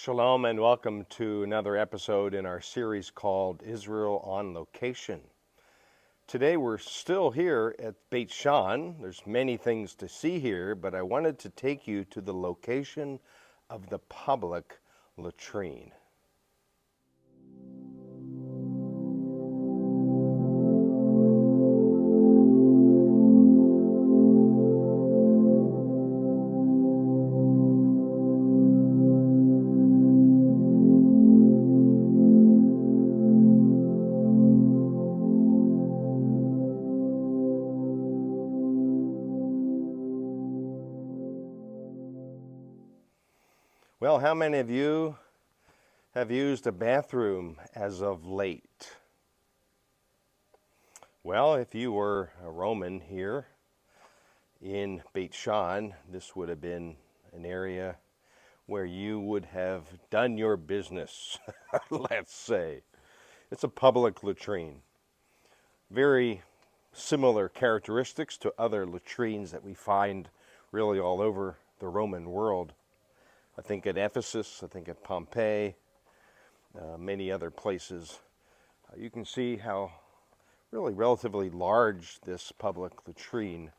Shalom and welcome to another episode in our series called Israel on Location. Today we're still here at Beth Shean. There's many things to see here, but I wanted to take you to the location of the public latrine. Well, how many of you have used a bathroom as of late? Well, if you were a Roman here in Beth Shean, this would have been an area where you would have done your business, let's say. It's a public latrine. Very similar characteristics to other latrines that we find really all over the Roman world. I think at Ephesus, I think at Pompeii, many other places. You can see how really relatively large this public latrine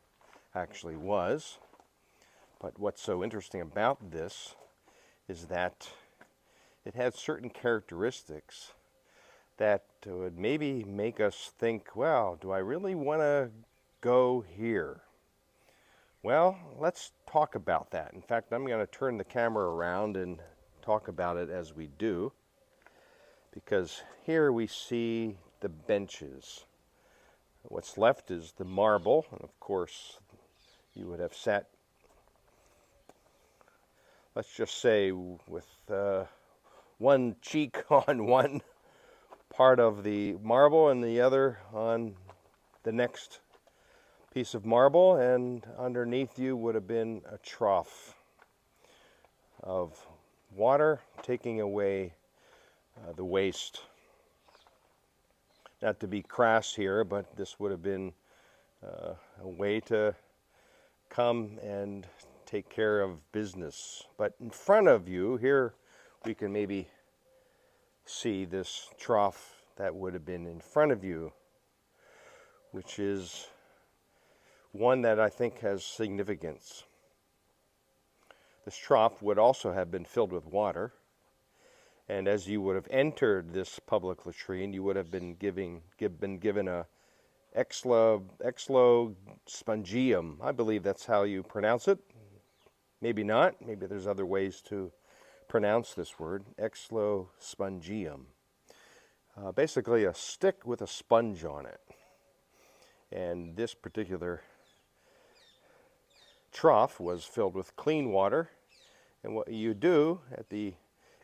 actually was. But what's so interesting about this is that it had certain characteristics that would maybe make us think, well, do I really want to go here? Well, let's talk about that. In fact, I'm going to turn the camera around and talk about it as we do, because here we see the benches. What's left is the marble, and of course, you would have sat, let's just say, with one cheek on one part of the marble and the other on the next piece of marble, and underneath you would have been a trough of water taking away the waste. Not to be crass here, but this would have been a way to come and take care of business. But in front of you here, we can maybe see this trough that would have been in front of you, which is one that I think has significance. This trough would also have been filled with water, and as you would have entered this public latrine, you would have been given a exlospongium. I believe that's how you pronounce it. Maybe not. Maybe there's other ways to pronounce this word, exlospongium. Basically a stick with a sponge on it. And this particular trough was filled with clean water, and what you do at the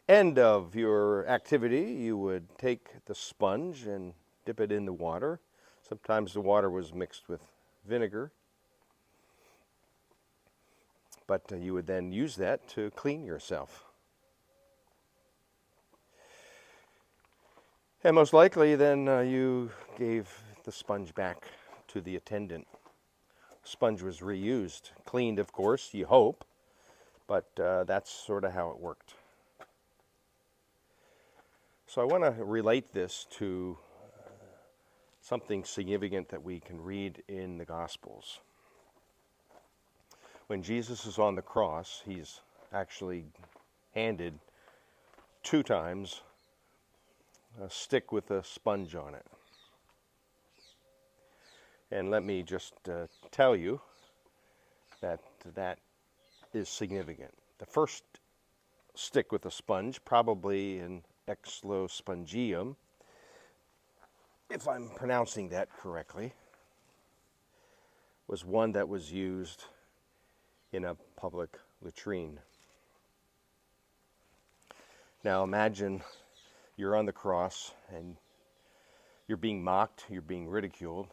end of your activity, you would take the sponge and dip it in the water. Sometimes the water was mixed with vinegar, but you would then use that to clean yourself. And most likely then you gave the sponge back to the attendant. Sponge was reused, cleaned, of course, you hope, but that's sort of how it worked. So I want to relate this to something significant that we can read in the Gospels. When Jesus is on the cross, he's actually handed 2 times a stick with a sponge on it. And let me just tell you that that is significant. The first stick with a sponge, probably an exlospongium, if I'm pronouncing that correctly, was one that was used in a public latrine. Now imagine you're on the cross and you're being mocked, you're being ridiculed,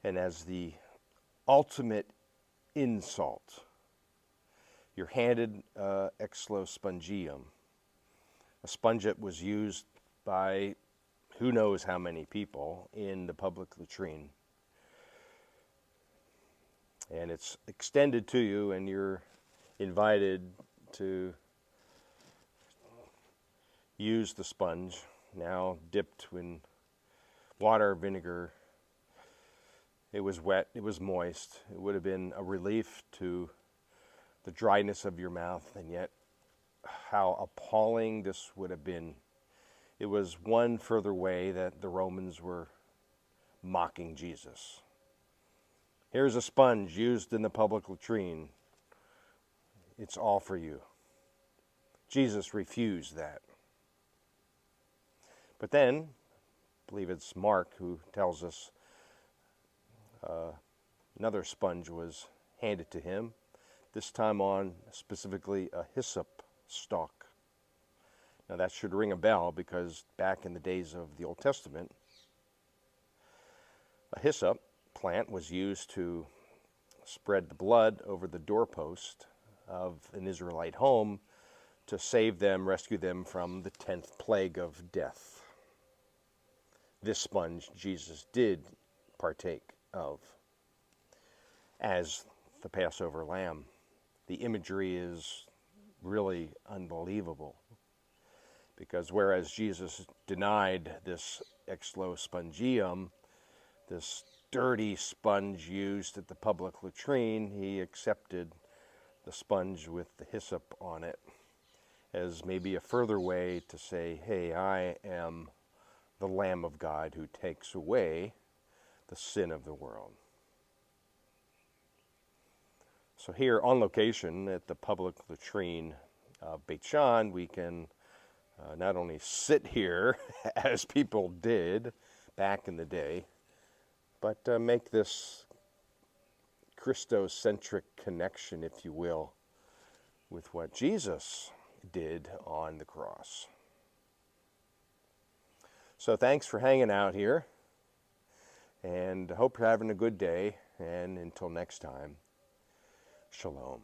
and as the ultimate insult, you're handed exlospongium, a sponge that was used by who knows how many people in the public latrine. And it's extended to you, and you're invited to used the sponge, now dipped in water, vinegar. It was wet, it was moist. It would have been a relief to the dryness of your mouth, and yet how appalling this would have been. It was one further way that the Romans were mocking Jesus. Here's a sponge used in the public latrine. It's all for you. Jesus refused that. But then, I believe it's Mark who tells us another sponge was handed to him, this time on specifically a hyssop stalk. Now that should ring a bell, because back in the days of the Old Testament, a hyssop plant was used to spread the blood over the doorpost of an Israelite home to save them, rescue them from the 10th plague of death. This sponge Jesus did partake of as the Passover lamb. The imagery is really unbelievable, because whereas Jesus denied this exlospongium, this dirty sponge used at the public latrine, he accepted the sponge with the hyssop on it as maybe a further way to say, hey, I am the Lamb of God who takes away the sin of the world. So here on location at the public latrine of Beth Shean, we can not only sit here as people did back in the day, but make this Christocentric connection, if you will, with what Jesus did on the cross. So thanks for hanging out here, and I hope you're having a good day, and until next time, shalom.